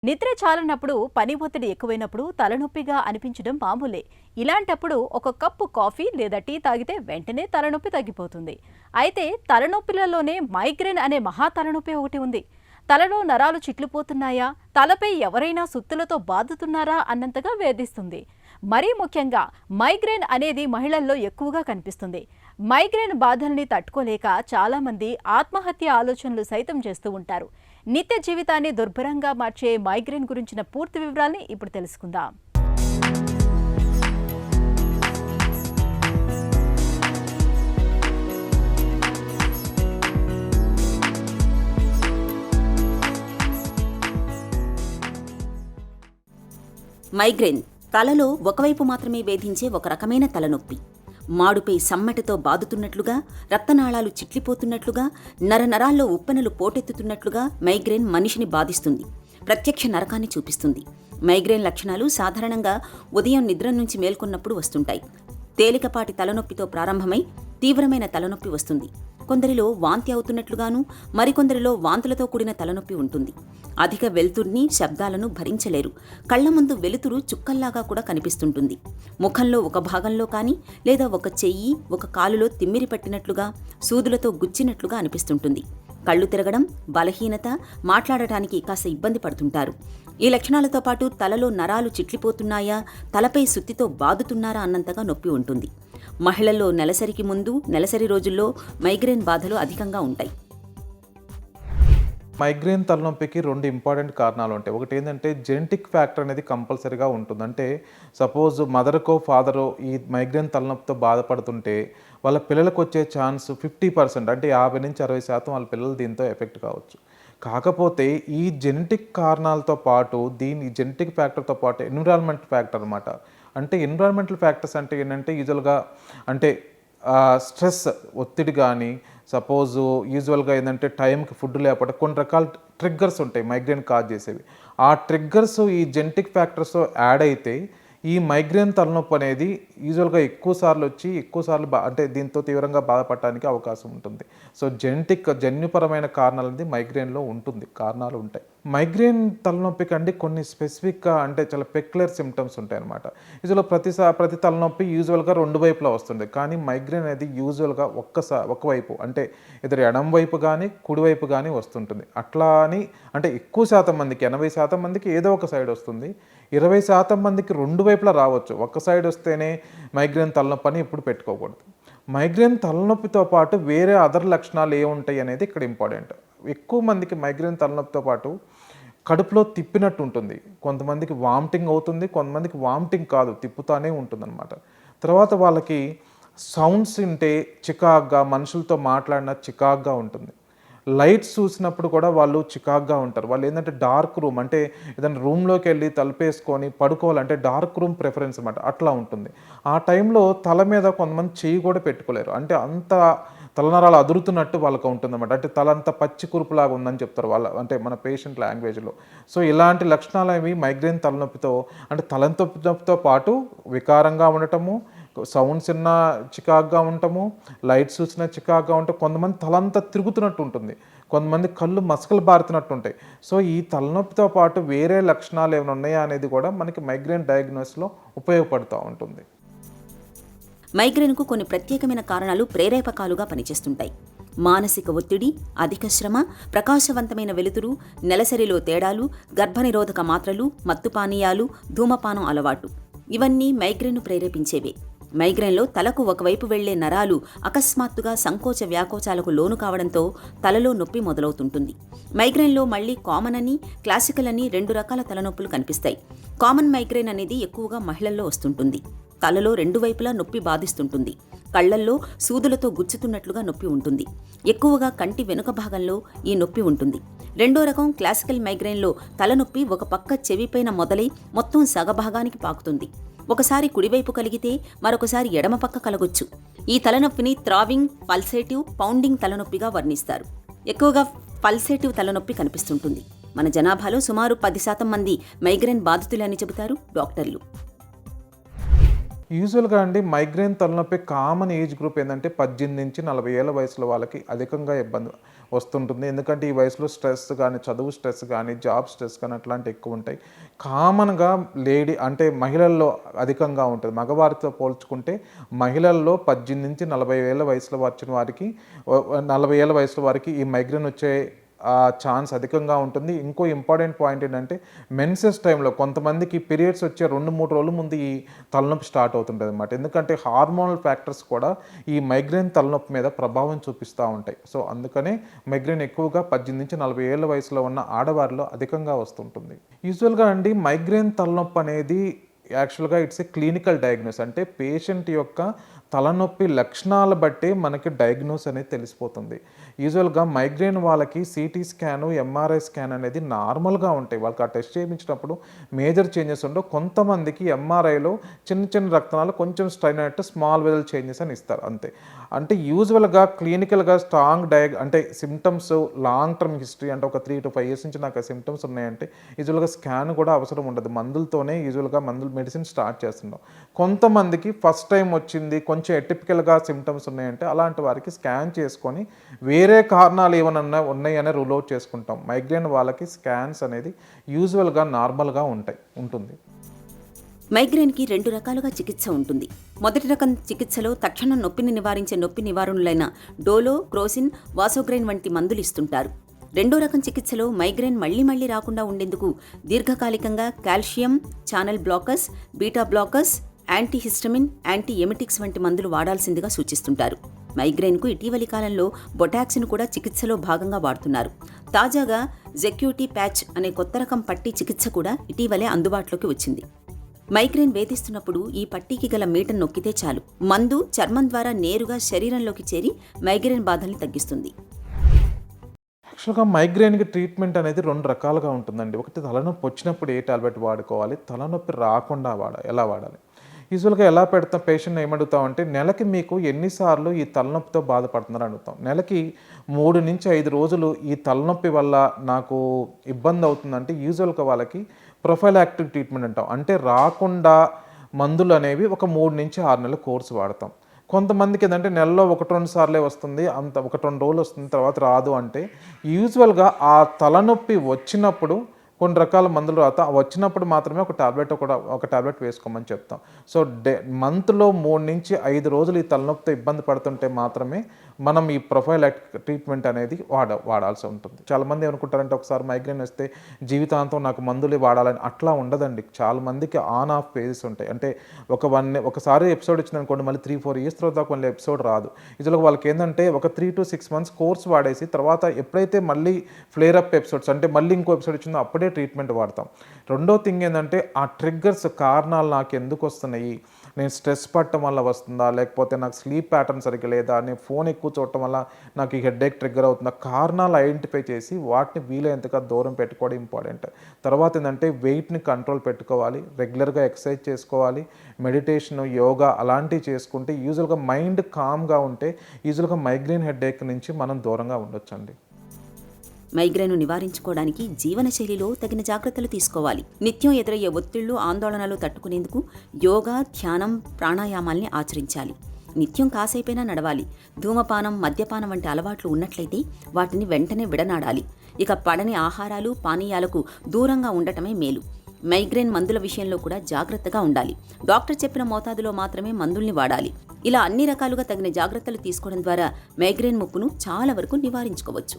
నిద్ర చాలనప్పుడు పని ఒత్తిడి ఎక్కువైనప్పుడు తలనొప్పిగా అనిపించడం మామూలే. ఇలాంటప్పుడు ఒక కప్పు కాఫీ లేదా టీ తాగితే వెంటనే తలనొప్పి తగ్గిపోతుంది. అయితే తలనొప్పిలలోనే మైగ్రేన్ అనే మహా తలనొప్పి ఒకటి ఉంది. తలలో నరాలు చిట్లిపోతున్నాయా, తలపై ఎవరైనా సుత్తులతో బాదుతున్నారా అన్నంతగా వేధిస్తుంది. మరీ ముఖ్యంగా మైగ్రేన్ అనేది మహిళల్లో ఎక్కువగా కనిపిస్తుంది. మైగ్రేన్ బాధల్ని తట్టుకోలేక చాలామంది ఆత్మహత్య ఆలోచనలు సైతం చేస్తూ ఉంటారు. నిత్య జీవితాన్ని దుర్భరంగా మార్చే మైగ్రేన్ గురించిన పూర్తి వివరాల్ని ఇప్పుడు తెలుసుకుందాం. మైగ్రేన్ తలలో ఒకవైపు మాత్రమే వేధించే ఒక రకమైన తలనొప్పి. మాడుపై సమ్మటితో బాదుతున్నట్లుగా, రక్తనాళాలు చిట్లిపోతున్నట్లుగా, నరనరాల్లో ఉప్పెనలు పోటెత్తుతున్నట్లుగా మైగ్రేన్ మనిషిని బాధిస్తుంది. ప్రత్యక్ష నరకాన్ని చూపిస్తుంది. మైగ్రేన్ లక్షణాలు సాధారణంగా ఉదయం నిద్ర నుంచి మేల్కొన్నప్పుడు వస్తుంటాయి. తేలికపాటి తలనొప్పితో ప్రారంభమై తీవ్రమైన తలనొప్పి వస్తుంది. కొందరిలో వాంతి అవుతున్నట్లుగాను, మరికొందరిలో వాంతులతో కూడిన తలనొప్పి ఉంటుంది. అధిక వెలుతురిని, శబ్దాలను భరించలేరు. కళ్ల ముందు వెలుతురు చుక్కల్లాగా కూడా కనిపిస్తుంటుంది. ముఖంలో ఒక భాగంలో కానీ, లేదా ఒక చెయ్యి, ఒక కాలులో తిమ్మిరి పట్టినట్లుగా, సూదులతో గుచ్చినట్లుగా అనిపిస్తుంటుంది. కళ్ళు తిరగడం, బలహీనత, మాట్లాడటానికి కాస్త ఇబ్బంది పడుతుంటారు. ఈ లక్షణాలతో పాటు తలలో నరాలు చిట్లిపోతున్నాయా, తలపై సుత్తితో బాదుతున్నారా అన్నంతగా నొప్పి ఉంటుంది. మహిళల్లో నెలసరికి ముందు, నెలసరి రోజుల్లో మైగ్రేన్ బాధలు అధికంగా ఉంటాయి. మైగ్రేన్ తలనొప్పికి రెండు ఇంపార్టెంట్ కారణాలు ఉంటాయి. ఒకటి ఏంటంటే జెనెటిక్ ఫ్యాక్టర్ అనేది కంపల్సరీగా ఉంటుంది. అంటే సపోజ్ మదర్కో ఫాదరో ఈ మైగ్రేన్ తలనొప్పితో బాధపడుతుంటే వాళ్ళ పిల్లలకు వచ్చే ఛాన్స్ 50%, అంటే 50 నుంచి 60% వాళ్ళ పిల్లలు దీంతో ఎఫెక్ట్ కావచ్చు. కాకపోతే ఈ జెనెటిక్ కారణాలతో పాటు జెనెటిక్ ఫ్యాక్టర్తో పాటు ఎన్విరాన్మెంట్ ఫ్యాక్టర్ అనమాట. అంటే ఎన్విరాన్మెంటల్ ఫ్యాక్టర్స్ అంటే ఏంటంటే యూజువల్గా అంటే స్ట్రెస్, ఒత్తిడి కానీ, సపోజు యూజువల్గా ఏంటంటే టైంకి ఫుడ్ లేకపోతే కొన్ని రకాల ట్రిగ్గర్స్ ఉంటాయి మైగ్రేన్ కాజ్ చేసేవి. ఆ ట్రిగ్గర్స్ ఈ జెనెటిక్ ఫ్యాక్టర్స్తో యాడ్ అయితే ఈ మైగ్రేన్ తలనొప్పి అనేది యూజువల్గా ఎక్కువసార్లు వచ్చి ఎక్కువసార్లు అంటే దీంతో తీవ్రంగా బాధపడటానికి అవకాశం ఉంటుంది. సో జన్యుపరమైన కారణాలు అనేది మైగ్రేన్లో కారణాలు ఉంటాయి. మైగ్రేన్ తలనొప్పికి అండి కొన్ని స్పెసిఫిక్గా అంటే చాలా పెక్యులర్ సిమ్టమ్స్ ఉంటాయి అన్నమాట. యూజువల్గా ప్రతి తలనొప్పి యూజువల్గా రెండు వైపులా వస్తుంది. కానీ మైగ్రేన్ అనేది యూజువల్గా ఒకవైపు అంటే ఇద్దరు ఎడం వైపు కానీ కుడివైపు కానీ వస్తుంటుంది. అట్లా అని అంటే ఎక్కువ శాతం మందికి 80% మందికి ఏదో ఒక సైడ్ వస్తుంది. 20% మందికి రెండు వైపులా రావచ్చు. ఒక్క సైడ్ వస్తేనే మైగ్రేన్ తలనొప్పి అని ఎప్పుడు పెట్టుకోకూడదు. మైగ్రేన్ తలనొప్పితో పాటు వేరే అదర్ లక్షణాలు ఏముంటాయి అనేది ఇక్కడ ఇంపార్టెంట్. ఎక్కువ మందికి మైగ్రేన్ తలనొప్పితో పాటు కడుపులో తిప్పినట్టు ఉంటుంది. కొంతమందికి వామిటింగ్ అవుతుంది, కొంతమందికి వామిటింగ్ కాదు, తిప్పుతానే ఉంటుందన్నమాట. తర్వాత వాళ్ళకి సౌండ్స్ వింటే చికాగ్గా, మనుషులతో మాట్లాడినా చికాగ్గా ఉంటుంది. లైట్స్ చూసినప్పుడు కూడా వాళ్ళు చికాగ్గా ఉంటారు. వాళ్ళు ఏంటంటే డార్క్ రూమ్, అంటే ఏదైనా రూమ్లోకి వెళ్ళి తలుపేసుకొని పడుకోవాలంటే డార్క్ రూమ్ ప్రిఫరెన్స్ అనమాట. అట్లా ఉంటుంది. ఆ టైంలో తల మీద కొంతమంది చెయ్యి కూడా పెట్టుకోలేరు. అంటే అంత తలనరాలు అదురుతున్నట్టు వాళ్ళకు ఉంటుందన్నమాట. అంటే తల అంతా పచ్చి కురుపులాగా ఉందని చెప్తారు అంటే మన పేషెంట్ లాంగ్వేజ్లో. సో ఇలాంటి లక్షణాలు అవి మైగ్రేన్ తలనొప్పితో అంటే తలనొప్పితో పాటు వికారంగా ఉండటము, సౌండ్స్ విన్న చికాగ్గా ఉండటము, లైట్స్ చూసిన చికాగ్గా ఉంటాం, కొంతమంది తలంతా తిరుగుతున్నట్టు ఉంటుంది, కొంతమంది కళ్ళు మసకలు బారుతున్నట్టు ఉంటాయి. సో ఈ తలనొప్పితో పాటు వేరే లక్షణాలు ఏమైనా ఉన్నాయా అనేది కూడా మనకి మైగ్రేన్ డయాగ్నోసిస్లో ఉపయోగపడుతూ ఉంటుంది. మైగ్రేన్కు కొన్ని ప్రత్యేకమైన కారణాలు ప్రేరేపకాలుగా పనిచేస్తుంటాయి. మానసిక ఒత్తిడి, అధిక శ్రమ, ప్రకాశవంతమైన వెలుతురు, నెలసరిలో తేడాలు, గర్భనిరోధక మాత్రలు, మత్తు పానీయాలు, ధూమపానం అలవాటు ఇవన్నీ మైగ్రేన్ను ప్రేరేపించేవే. మైగ్రేన్లో తలకు ఒకవైపు వెళ్లే నరాలు అకస్మాత్తుగా సంకోచ వ్యాకోచాలకు లోను కావడంతో తలలో నొప్పి మొదలవుతుంటుంది. మైగ్రేన్లో మళ్లీ కామన్ అని, క్లాసికల్ అని రెండు రకాల తలనొప్పులు కనిపిస్తాయి. కామన్ మైగ్రేన్ అనేది ఎక్కువగా మహిళల్లో వస్తుంటుంది. తలలో రెండు వైపులా నొప్పి బాధిస్తుంటుంది. కళ్లల్లో సూదులతో గుచ్చుతున్నట్లుగా నొప్పి ఉంటుంది. ఎక్కువగా కంటి వెనుక భాగంలో ఈ నొప్పి ఉంటుంది. రెండో రకం క్లాసికల్ మైగ్రేన్లో తలనొప్పి ఒక పక్క చెవిపైన మొదలై మొత్తం సగభాగానికి పాకుతుంది. ఒకసారి కుడివైపు కలిగితే మరొకసారి ఎడమ పక్క కలగొచ్చు. ఈ తలనొప్పిని థ్రావింగ్, పల్సేటివ్, పౌండింగ్ తలనొప్పిగా వర్ణిస్తారు. ఎక్కువగా పల్సేటివ్ తలనొప్పి కనిపిస్తుంటుంది. మన జనాభాలో సుమారు 10% మంది మైగ్రేన్ బాధితులని చెబుతారు డాక్టర్లు. యూజువల్గా అండి మైగ్రేన్ తలనొప్పి కామన్ ఏజ్ గ్రూప్ ఏంటంటే 18 నుంచి 40 ఏళ్ళ వయసులో వాళ్ళకి అధికంగా ఇబ్బంది వస్తుంటుంది. ఎందుకంటే ఈ వయసులో స్ట్రెస్ కానీ, చదువు స్ట్రెస్ కానీ, జాబ్ స్ట్రెస్ కానీ అట్లాంటివి ఎక్కువ ఉంటాయి. కామన్గా లేడీ అంటే మహిళల్లో అధికంగా ఉంటుంది. మగవారితో పోల్చుకుంటే మహిళల్లో 18 నుంచి 40 ఏళ్ళ వయసులో వచ్చిన వారికి 40 ఏళ్ళ వయసులో వారికి ఈ మైగ్రేన్ వచ్చే ఛాన్స్ అధికంగా ఉంటుంది. ఇంకో ఇంపార్టెంట్ పాయింట్ ఏంటంటే మెన్సెస్ టైంలో కొంతమందికి పీరియడ్స్ వచ్చే 2-3 రోజుల ముందు ఈ తలనొప్పి స్టార్ట్ అవుతుంటుంది అనమాట. ఎందుకంటే హార్మోనల్ ఫ్యాక్టర్స్ కూడా ఈ మైగ్రేన్ తలనొప్పి మీద ప్రభావం చూపిస్తూ ఉంటాయి. సో అందుకనే మైగ్రేన్ ఎక్కువగా 18 నుంచి 40 ఏళ్ళ వయసులో ఉన్న ఆడవారిలో అధికంగా వస్తుంటుంది. యూజువల్గా అండి మైగ్రేన్ తలనొప్పి అనేది యాక్చువల్గా ఇట్స్ ఏ క్లినికల్ డయాగ్నోస్. అంటే పేషెంట్ యొక్క తలనొప్పి లక్షణాలు బట్టి మనకి డయాగ్నోస్ అనేది తెలిసిపోతుంది. యూజువల్గా మైగ్రేన్ వాళ్ళకి సిటీ స్కాను, ఎంఆర్ఐ స్కాన్ అనేది నార్మల్గా ఉంటాయి. వాళ్ళకి ఆ టెస్ట్ చేయించినప్పుడు మేజర్ చేంజెస్ ఉండవు. కొంతమందికి ఎంఆర్ఐలో చిన్న చిన్న రక్తనాలు కొంచెం స్ట్రైన్ అయినట్టు స్మాల్ వెజల్ చేంజెస్ అని ఇస్తారు అంతే. అంటే యూజువల్గా క్లినికల్గా స్ట్రాంగ్ అంటే సిమ్టమ్స్ లాంగ్ టర్మ్ హిస్టరీ అంటే ఒక 3 to 5 years నుంచి నాకు సిమ్టమ్స్ ఉన్నాయంటే యూజువల్గా స్కాన్ కూడా అవసరం ఉండదు. మందులతోనే యూజువల్గా మెడిసిన్ స్టార్ట్ చేస్తున్నాం. కొంతమందికి ఫస్ట్ టైం వచ్చింది కొంచెం ఎటిపికల్గా సిమ్టమ్స్ ఉన్నాయంటే అలాంటి వారికి స్కాన్ చేసుకొని వేరే కారణాలు ఏమైనా ఉన్నాయని రూల్ అవుట్ చేసుకుంటాం. మైగ్రేన్ వాళ్ళకి స్కాన్స్ అనేది యూజువల్గా నార్మల్గా ఉంటుంది. మైగ్రేన్కి 2 రకాలుగా చికిత్స ఉంటుంది. మొదటి రకం చికిత్సలో తక్షణం నొప్పిని నివారించే నొప్పి నివారణలైన డోలో, క్రోసిన్, వాసోగ్రైన్ వంటి మందులు ఇస్తుంటారు. రెండో రకం చికిత్సలో మైగ్రేన్ మళ్లీ రాకుండా ఉండేందుకు దీర్ఘకాలికంగా calcium channel blockers, beta blockers, antihistamine, anti ఎమిటిక్స్ వంటి మందులు వాడాల్సిందిగా సూచిస్తుంటారు. మైగ్రేన్కు ఇటీవలి కాలంలో బొటాక్సిన్ కూడా చికిత్సలో భాగంగా వాడుతున్నారు. తాజాగా జెక్యూటీ ప్యాచ్ అనే కొత్త రకం పట్టీ చికిత్స కూడా ఇటీవలే అందుబాటులోకి వచ్చింది. మైగ్రేన్ వేధిస్తున్నప్పుడు ఈ పట్టీకి గల మీటను నొక్కితే చాలు, మందు చర్మం ద్వారా నేరుగా శరీరంలోకి చేరి మైగ్రేన్ బాధల్ని తగ్గిస్తుంది. యాక్చువల్గా మైగ్రేన్కి ట్రీట్మెంట్ అనేది 2 రకాలుగా ఉంటుందండి. ఒకటి తలనొప్పి వచ్చినప్పుడు ఏ టాబ్లెట్ వాడుకోవాలి, తలనొప్పి రాకుండా ఎలా వాడాలి. యూజువల్గా ఎలా పెడతాం, పేషెంట్ ఏమడుగుతామంటే నెలకి మీకు ఎన్నిసార్లు ఈ తలనొప్పితో బాధపడుతున్నారని అడుగుతాం. నెలకి 3 నుంచి 5 రోజులు ఈ తలనొప్పి వల్ల నాకు ఇబ్బంది అవుతుందంటే యూజువల్గా వాళ్ళకి ప్రొఫైలాక్టివ్ ట్రీట్మెంట్ అంటాం. అంటే రాకుండా మందులు అనేవి ఒక 3 నుంచి 6 నెలల కోర్సు వాడతాం. కొంతమందికి ఏంటంటే నెలలో 1-2 సార్లే వస్తుంది, అంత 1-2 రోజులు వస్తుంది, తర్వాత రాదు. అంటే యూజువల్గా ఆ తలనొప్పి వచ్చినప్పుడు కొన్ని రకాల మందులు వచ్చినప్పుడు మాత్రమే ఒక టాబ్లెట్ వేసుకోమని చెప్తాం. సో మంత్లో 3 నుంచి 5 రోజులు ఈ తలనొప్పితో ఇబ్బంది పడుతుంటే మాత్రమే మనం ఈ ప్రొఫైలాక్టిక్ ట్రీట్మెంట్ అనేది వాడాల్సి ఉంటుంది. చాలామంది ఏమనుకుంటారంటే ఒకసారి మైగ్రేన్ వస్తే జీవితాంతం నాకు మందులు వాడాలని, అట్లా ఉండదండి. చాలామందికి ఆన్ ఆఫ్ ఫేజెస్ ఉంటాయి. అంటే ఒకసారి ఎపిసోడ్ వచ్చిందనుకోండి, మళ్ళీ 3-4 years తర్వాత మళ్ళీ ఎపిసోడ్ రాదు. ఇదిలో వాళ్ళకి ఏంటంటే ఒక 3 to 6 months కోర్స్ వాడేసి తర్వాత ఎప్పుడైతే మళ్ళీ ఫ్లేర్ అప్ ఎపిసోడ్స్ అంటే మళ్ళీ ఇంకో ఎపిసోడ్ వచ్చిందో అప్పుడే ట్రీట్మెంట్ వాడతాం. రెండో థింగ్ ఏంటంటే ఆ ట్రిగ్గర్స్, కారణాలు నాకు ఎందుకు వస్తున్నాయి, నేను స్ట్రెస్ పడటం వల్ల వస్తుందా, లేకపోతే నాకు స్లీప్ ప్యాటర్న్ సరిగ్గా లేదా, నేను ఫోన్ ఎక్కువ చూడటం వల్ల నాకు ఈ హెడేక్ ట్రిగ్గర్ అవుతుందా, కారణాలు ఐడెంటిఫై చేసి వాటిని వీలైనంతగా దూరం పెట్టుకోవడం ఇంపార్టెంట్. తర్వాత ఏంటంటే వెయిట్ని కంట్రోల్ పెట్టుకోవాలి, రెగ్యులర్గా ఎక్సర్సైజ్ చేసుకోవాలి, మెడిటేషన్, యోగా అలాంటివి చేసుకుంటే యూజువల్గా మైండ్ కామ్గా ఉంటే యూజువల్గా మైగ్రేన్ హెడేక్ నుంచి మనం దూరంగా ఉండొచ్చండి. మైగ్రేన్ను నివారించుకోవడానికి జీవనశైలిలో తగిన జాగ్రత్తలు తీసుకోవాలి. నిత్యం ఎదురయ్యే ఒత్తిళ్లు, ఆందోళనలు తట్టుకునేందుకు యోగా, ధ్యానం, ప్రాణాయామాల్ని ఆచరించాలి. నిత్యం కాసేపైనా నడవాలి. ధూమపానం, మద్యపానం వంటి అలవాట్లు ఉన్నట్లయితే వాటిని వెంటనే విడనాడాలి. ఇక పడని ఆహారాలు, పానీయాలకు దూరంగా ఉండటమే మేలు. మైగ్రేన్ మందుల విషయంలో కూడా జాగ్రత్తగా ఉండాలి. డాక్టర్ చెప్పిన మోతాదులో మాత్రమే మందుల్ని వాడాలి. ఇలా అన్ని రకాలుగా తగిన జాగ్రత్తలు తీసుకోవడం ద్వారా మైగ్రేన్ ముప్పును చాలా వరకు నివారించుకోవచ్చు.